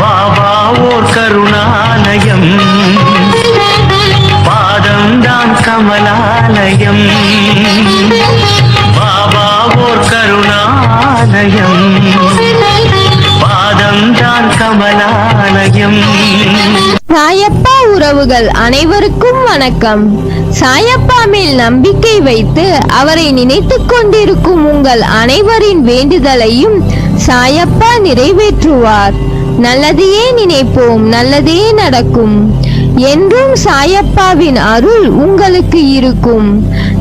பாபா ஓர் கருணாலயம், பாதம்தான் கமலாலயம். பாபா ஓர் கருணாலயம், பாதம்தான் கமலாலயம். சாயப்பா உறவுகள் அனைவருக்கும் வணக்கம். சாயப்பா மேல் நம்பிக்கை வைத்து அவரை நினைத்துக் கொண்டிருக்கும் உங்கள் அனைவரின் வேண்டுதலையும் சாயப்பா நிறைவேற்றுவார். நல்லதையே நினைப்போம், நல்லதே நடக்கும். என்றும் சாயப்பாவின் அருள் உங்களுக்கு இருக்கும்.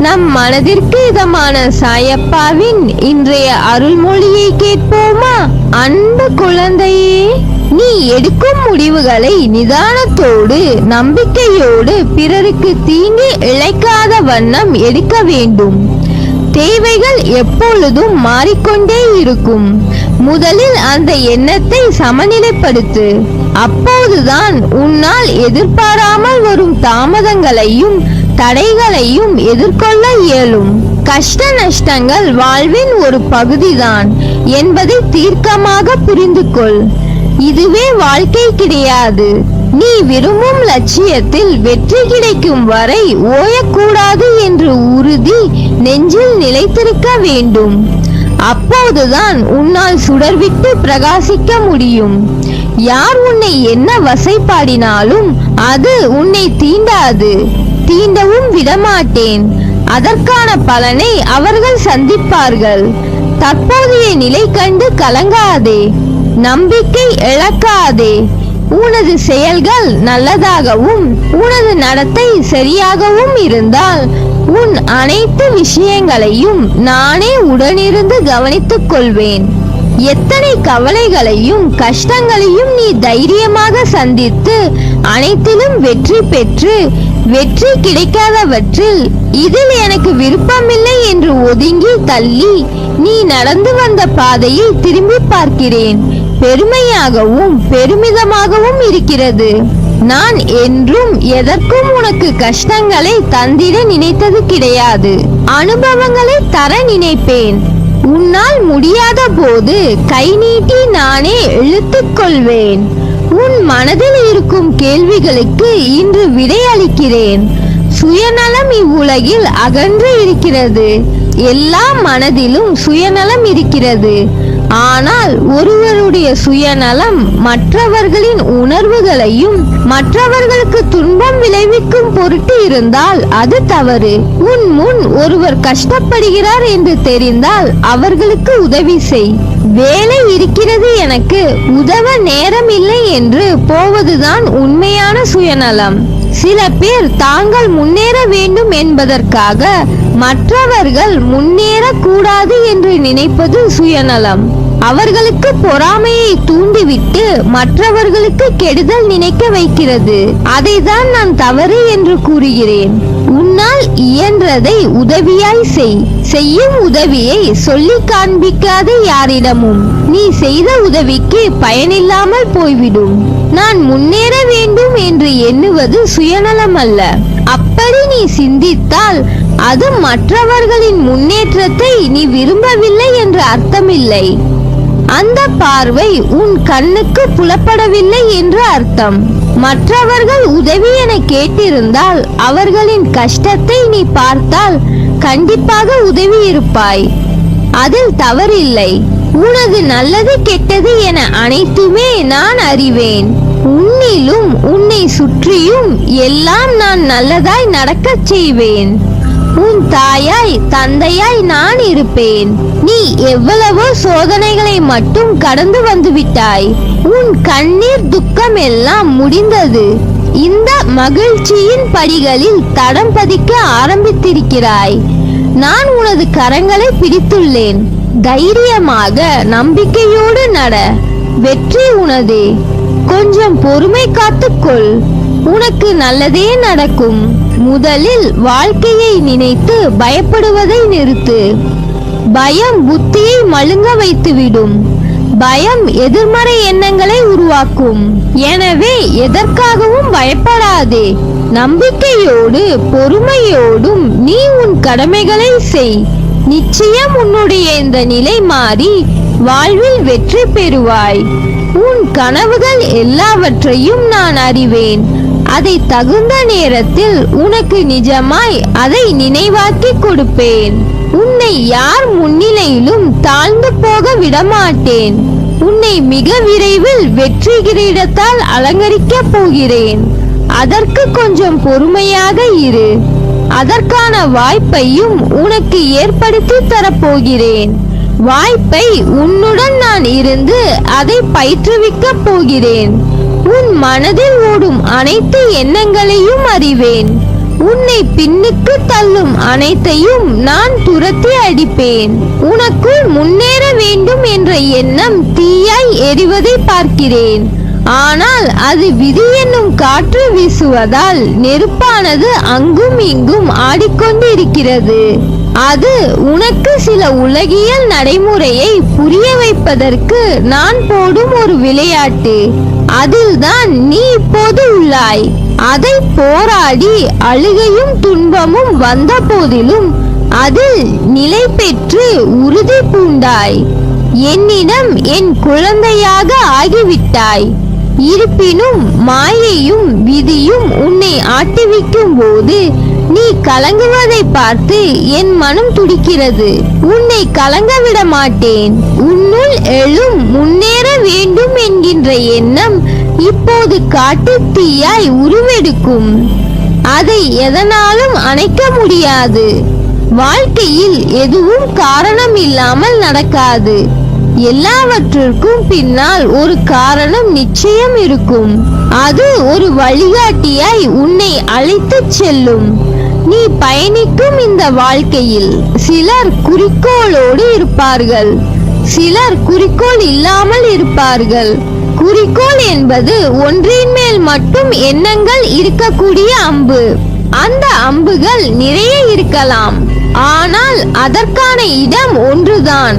நம் மனதிற்கு இதமான சாயப்பாவின் இன்றைய அருள்மொழியை கேட்போமா? அன்பு குழந்தையே, நீ எடுக்கும் முடிவுகளை நிதானத்தோடு நம்பிக்கையோடு பிறருக்கு தீங்கு இழைக்காத வண்ணம் எடுக்க வேண்டும். தேவைகள் எப்பொழுதும் மாறிக்கொண்டே இருக்கும். முதலில் அந்த எண்ணத்தை சமநிலைப்படுத்து. அப்போதுதான் உன்னால் எதிர்பாராமல் வரும் தாமதங்களையும் தடைகளையும் எதிர்கொள்ள இயலும். கஷ்ட நஷ்டங்கள் வாழ்வின் ஒரு பகுதிதான் என்பதை தீர்க்கமாக புரிந்து கொள். இதுவே வாழ்க்கை கிடையாது. நீ விரும்பும் லட்சியத்தில் வெற்றி கிடைக்கும் வரை ஓயக்கூடாது என்று உறுதி நெஞ்சில் நிலைத்திருக்க வேண்டும். அப்போதுதான் உன்னால் சுடர்விட்டு பிரகாசிக்க முடியும். யார் உன்னை என்ன வசைப்பாடினாலும் அது உன்னை தீண்டாது, தீண்டவும் விடமாட்டேன். அதற்கான பலனை அவர்கள் சந்திப்பார்கள். தற்போதைய நிலை கண்டு கலங்காதே, நம்பிக்கை இழக்காதே. உனது செயல்கள் நல்லதாகவும் உனது நடத்தை சரியாகவும் இருந்தால் உன் அனைத்து விஷயங்களையும் நானே உடனிருந்து கவனித்துக் கொள்வேன். எத்தனை கவலைகளையும் கஷ்டங்களையும் நீ தைரியமாக சந்தித்து அனைத்திலும் வெற்றி பெற்று வெற்றி கிடைக்காதவற்றில் இதில் எனக்கு விருப்பமில்லை என்று ஒதுங்கி தள்ளி நீ நடந்து வந்த பாதையை திரும்பி பார்க்கிறேன். பெருமையாகவும் பெருமிதமாகவும் இருக்கிறது. நான் என்றும் எதற்கும் உனக்கு கஷ்டங்களை தந்திட நினைத்தது கிடையாது. அனுபவங்களை தர நினைப்பேன். உன்னால் முடியாத போது கை நீட்டி நானே இழுத்துக் கொள்வேன். உன் மனதில் இருக்கும் கேள்விகளுக்கு இன்று விடை அளிக்கிறேன். சுயநலம் இவ்வுலகில் அகன்று இருக்கிறது. எல்லா மனதிலும் சுயநலம் இருக்கிறது. ஆனால் ஒருவருடைய சுயநலம் மற்றவர்களின் உணர்வுகளையும் மற்றவர்களுக்கு துன்பம் விளைவிக்கும் பொருட்டு இருந்தால் அது தவறு. உன் முன் ஒருவர் கஷ்டப்படுகிறார் என்று தெரிந்தால் அவர்களுக்கு உதவி செய். வேலை இருக்கிறது, எனக்கு உதவ நேரம் இல்லை என்று போவதுதான் உண்மையான சுயநலம். சில பேர் தாங்கள் முன்னேற வேண்டும் என்பதற்காக மற்றவர்கள் முன்னேறக்கூடாது என்று நினைப்பது சுயநலம். அவர்களுக்கு பொறாமையை தூண்டிவிட்டு மற்றவர்களுக்கு கெடுதல் நினைக்க வைக்கிறது. அதைதான் நான் தவறு என்று கூறுகிறேன். உன்னால் இயன்றதை உதவியாய் செய். செய்யும் உதவியை சொல்லி காண்பிக்காத யாரிடமும். நீ செய்த உதவிக்கு பயனில்லாமல் போய்விடும். நான் முன்னேற வேண்டும் என்று எண்ணுவது சுயநலம் அல்ல. அப்படி நீ சிந்தித்தால் அது மற்றவர்களின் முன்னேற்றத்தை நீ விரும்பவில்லை என்று அர்த்தமில்லை. அந்த பார்வை உன் கண்ணுக்கு புலப்படவில்லை என்று அர்த்தம். மற்றவர்கள் உதவி என கேட்டிருந்தால் அவர்களின் கஷ்டத்தை நீ பார்த்தால் கண்டிப்பாக உதவி இருப்பாய். அதில் தவறில்லை. உனது நல்லது கெட்டது என அனைத்துமே நான் அறிவேன். உன்னிலும் உன்னை சுற்றியும் எல்லாம் நான் நல்லதாய் நடக்கச் செய்வேன். உன் தாயாய் தந்தையாய் நான் இருப்பேன். நீ எவ்வளவோ சோதனைகளை மட்டும் கடந்து வந்துவிட்டாய். உன் கண்ணீர் துக்கம் எல்லாம் முடிந்தது. இந்த மகிழ்ச்சியின் படிகளில் தடம் பதிக்க ஆரம்பித்திருக்கிறாய். நான் உனது கரங்களை பிடித்துள்ளேன். தைரியமாக நம்பிக்கையோடு நட. வெற்றி உனதே. கொஞ்சம் பொறுமை காத்துக்கொள். உனக்கு நல்லதே நடக்கும். முதலில் வாழ்க்கையை நினைத்து பயப்படுவதை நிறுத்து. பயம் புத்தியை மழுங்க வைத்துவிடும். பயம் எதிர்மறை எண்ணங்களை உருவாக்கும். எனவே எதற்காகவும் பயப்படாதே. நம்பிக்கையோடு பொறுமையோடும் நீ உன் கடமைகளை செய். நிச்சயம் உன்னுடைய இந்த நிலை மாறி வாழ்வில் வெற்றி பெறுவாய். உன் கனவுகள் எல்லாவற்றையும் நான் அறிவேன். அதை தகுந்த நேரத்தில் உனக்கு நிஜமாய் அதை நினைவாக்கி கொடுப்பேன். உன்னை யார் முன்னிலையிலும் தாழ்ந்து போக விடமாட்டேன். உன்னை மிக விரைவில் வெற்றி கிரீடத்தால் அலங்கரிக்கப் போகிறேன். அதற்கு கொஞ்சம் பொறுமையாக இரு. அதற்கான வாய்ப்பையும் உனக்கு ஏற்படுத்தி தரப்போகிறேன். வாய்ப்பை உன்னுடன் நான் இருந்து அதை பயிற்றுவிக்கப் போகிறேன். உன் மனதில் ஓடும் அனைத்து எண்ணங்களையும் அறிவேன். உன்னை பின்னுக்கு தள்ளும் அனைத்தையும் நான் துரத்தி அடிப்பேன். உனக்குள் முன்னேற வேண்டும் என்ற எண்ணம் தீயாய் எரிவதை பார்க்கிறேன். ஆனால் அது விதி என்னும் காற்று வீசுவதால் நெருப்பானது அங்கும் இங்கும் ஆடிக்கொண்டிருக்கிறது. அது உனக்கு சில உலகியல் நடைமுறையை புரிய வைப்பதற்கு நான் போடும் ஒரு விளையாட்டு. அதில்தான் நீ இப்போது உள்ளாய். அதை போராடி அழுகையும் துன்பமும் வந்த போதிலும் அதில் நிலை பெற்று உறுதி பூண்டாய். என்னிடம் என் குழந்தையாக ஆகிவிட்டாய். இருப்பினும் மாயையும் விதியும் உன்னை ஆட்டிவிக்கும் போது நீ கலங்குவதை பார்த்து என் மனம் துடிக்கிறது. உன்னை கலங்க விட மாட்டேன். உன்னுள் எழும் முன்னேற வேண்டும் என்கின்ற எண்ணம் இப்போது காட்டு தீயாய் உருவெடுக்கும். அதை எதனாலும் அணைக்க முடியாது. வாழ்க்கையில் எதுவும் காரணம் இல்லாமல் நடக்காது. எல்லாவற்றிற்கும் பின்னால் ஒரு காரணம் நிச்சயம் இருக்கும். அது ஒரு வழிகாட்டியாய் உன்னை அழைத்துச் செல்லும். நீ பயணிக்கும் இந்த வாழ்க்கையில் சிலர் குறிக்கோளோடு இருப்பார்கள், சிலர் குறிக்கோள் இல்லாமல் இருப்பார்கள். குறிக்கோள் என்பது ஒன்றின் மேல் மட்டும் எண்ணங்கள் இருக்கக்கூடிய அம்பு. அந்த அம்புகள் நிறைய இருக்கலாம், ஆனால் அதற்கான இடம் ஒன்றுதான்.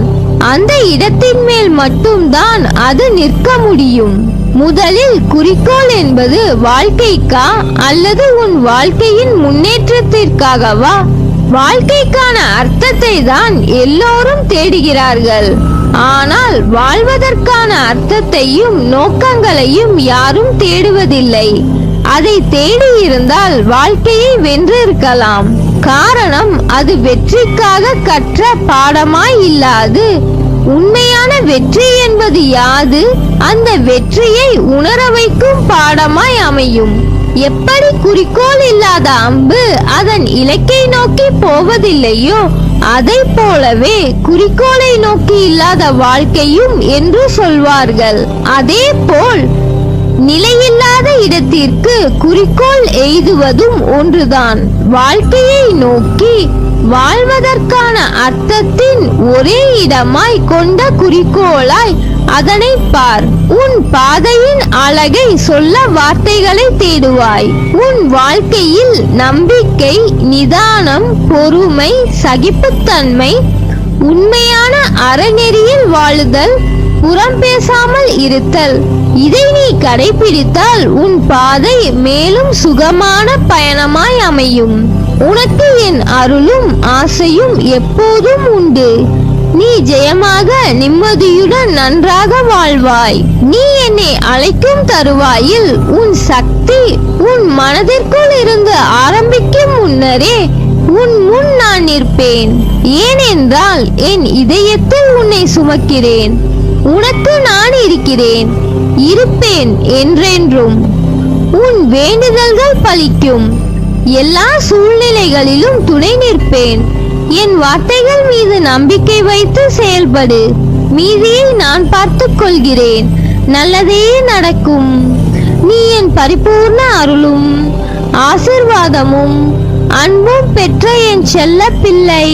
அந்த இடத்தின் மேல் மட்டும்தான் அது நிற்க முடியும். முதலில் குறிக்கோள் என்பது வாழ்க்கைக்கா அல்லது உன் வாழ்க்கையின் முன்னேற்றத்திற்காகவா? வாழ்க்கைக்கான அர்த்தத்தை தான் எல்லோரும் தேடுகிறார்கள். ஆனால் வாழ்வதற்கான அர்த்தத்தையும் நோக்கங்களையும் யாரும் தேடுவதில்லை. அதை தேடி இருந்தால் வாழ்க்கையை வென்றிருக்கலாம். காரணம் அது வெற்றிக்காக கற்ற பாடமாய் இல்லாது. உண்மையான வெற்றி என்பது யாது? அந்த வெற்றியை உணர வைக்கும் பாடமாய் அமையும். எப்படி குறிக்கோள் இல்லாத அம்பு அதன் இலக்கை நோக்கி போவதில்லையோ அதை போலவே குறிக்கோளை நோக்கி இல்லாத வாழ்க்கையும் என்று சொல்வார்கள். அதே போல் நிலையில்லாத இடத்திற்கு குறிக்கோள் எய்துவதும் ஒன்றுதான். வாழ்க்கையை நோக்கி வாழ்வதற்கான அர்த்தத்தின் ஒரே இடமாய் கொண்ட குறிக்கோளாய் அதனை பார். உன் பாதையின் அழகை சொல்ல வார்த்தைகளை தேடுவாய். உன் வாழ்க்கையில் நம்பிக்கை, நிதானம், பொறுமை, சகிப்புத்தன்மை, உண்மையான அறநெறியில் வாழுதல், புறம் பேசாமல் இருத்தல், இதை நீ கடைபிடித்தால் உன் பாதை மேலும் சுகமான பயணமாய் அமையும். உனக்கு என் அருளும் ஆசையும் எப்போதும் உண்டு. நீ ஜெயமாக நிம்மதியுடன் நன்றாக வாழ்வாய். நீ என்னை அழைக்கும் தருவாயில் உன் சக்தி உன் மனதிற்குள் இருந்து ஆரம்பிக்கும் முன்னரே உன் முன் நான் நிற்பேன். ஏனென்றால் என் இதயத்தில் உன்னை சுமக்கிறேன். உனக்கு நான் இருக்கிறேன், இருப்பேன் என்றென்றும். உன் வேண்டுதல்கள் பலிக்கும். எல்லா சூழ்நிலைகளிலும் துணை நிற்பேன். என் வார்த்தைகள் மீது நம்பிக்கை வைத்து செயல்படு. மீதியை நான் பார்த்துக் கொள்கிறேன். நல்லதே நடக்கும். நீ என் பரிபூர்ண அருளும் ஆசிர்வாதமும் அன்பும் பெற்ற என் செல்ல பிள்ளை.